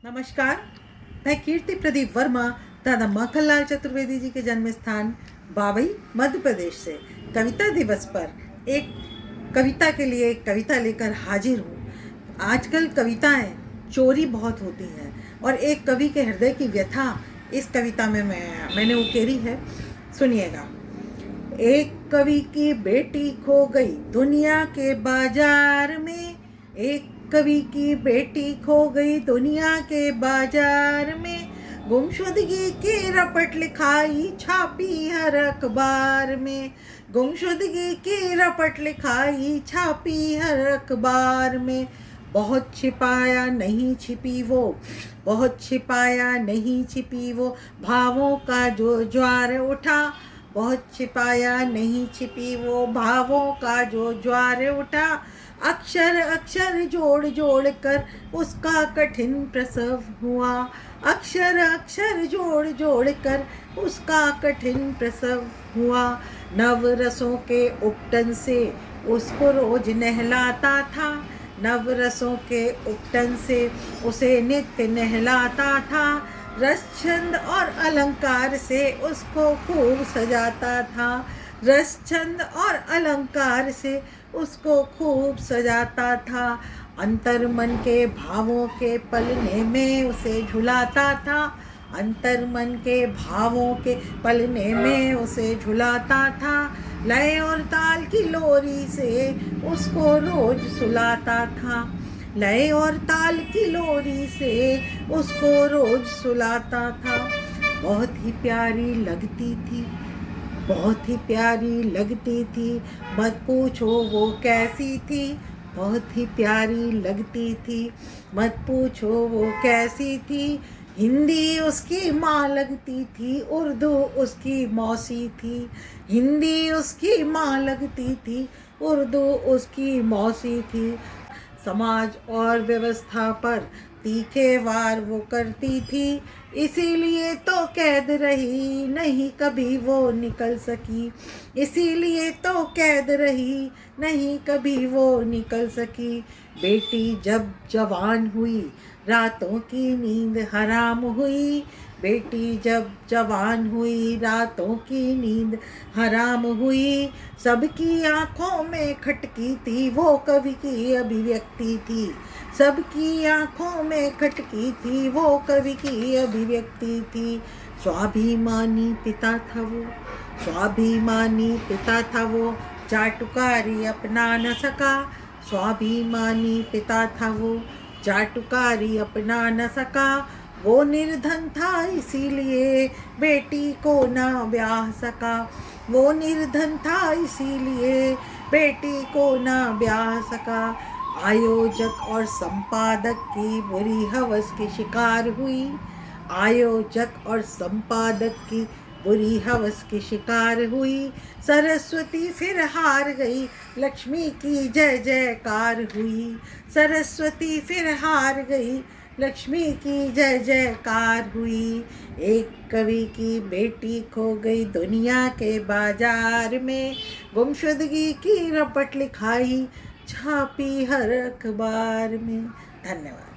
नमस्कार। मैं कीर्ति प्रदीप वर्मा दादा माखनलाल चतुर्वेदी जी के जन्म स्थान बाबई मध्य प्रदेश से कविता दिवस पर एक कविता के लिए एक कविता लेकर हाजिर हूँ। आजकल कविताएं चोरी बहुत होती हैं और एक कवि के हृदय की व्यथा इस कविता में मैंने उकेरी है। सुनिएगा। एक कवि की बेटी खो गई दुनिया के बाजार में। एक कवि की बेटी खो गई दुनिया के बाजार में। गुमशुदगी की रपट लिखाई छापी हर अखबार में। गुमशुदगी की रपट लिखाई छापी हर अखबार में। बहुत छिपाया नहीं छिपी वो, बहुत छिपाया नहीं छिपी वो, भावों का जो ज्वार उठा। बहुत छिपाया नहीं छिपी वो, भावों का जो ज्वार उठा। अक्षर अक्षर जोड़ जोड़ कर उसका कठिन प्रसव हुआ। अक्षर अक्षर जोड़ जोड़ कर उसका कठिन प्रसव हुआ। नव रसों के उपटन से उसको रोज नहलाता था। नव रसों के उपटन से उसे नित्य नहलाता था। रस छंद और अलंकार से उसको खूब सजाता था। रस छंद और अलंकार से उसको खूब सजाता था। अंतर मन के भावों के पलने में उसे झुलाता था। अंतर मन के भावों के पलने में उसे झुलाता था। लय और ताल की लोरी से उसको रोज सुलाता था। लय और ताल की लोरी से उसको रोज सुलाता था। बहुत ही प्यारी लगती थी, बहुत ही प्यारी लगती थी, मत पूछो वो कैसी थी। बहुत ही प्यारी लगती थी, मत पूछो वो कैसी थी। हिंदी उसकी माँ लगती थी, उर्दू उसकी मौसी थी। हिंदी उसकी माँ लगती थी, उर्दू उसकी मौसी थी। समाज और व्यवस्था पर तीखे वार वो करती थी, इसीलिए तो कैद रही, नहीं कभी वो निकल सकी। इसीलिए तो कैद रही, नहीं कभी वो निकल सकी। बेटी जब जवान हुई रातों की नींद हराम हुई। बेटी जब जवान हुई रातों की नींद हराम हुई। सबकी आंखों में खटकी थी वो कवि की अभिव्यक्ति थी। सबकी आंखों में खटकी थी वो कवि की अभिव्यक्ति थी। स्वाभिमानी पिता था वो, स्वाभिमानी पिता था वो, चाटुकारी अपना न सका। स्वाभिमानी पिता था वो, चाटुकारी अपना न सका। वो निर्धन था इसीलिए बेटी को ना ब्याह सका। वो निर्धन था इसीलिए बेटी को ना ब्याह सका। आयोजक और संपादक की बुरी हवस की शिकार हुई। आयोजक और संपादक की बुरी हवस की शिकार हुई। सरस्वती फिर हार गई, लक्ष्मी की जय जयकार हुई। सरस्वती फिर हार गई, लक्ष्मी की जय जयकार हुई। एक कवि की बेटी खो गई दुनिया के बाजार में। गुमशुदगी की रपट लिखाई छापी हर अखबार में। धन्यवाद।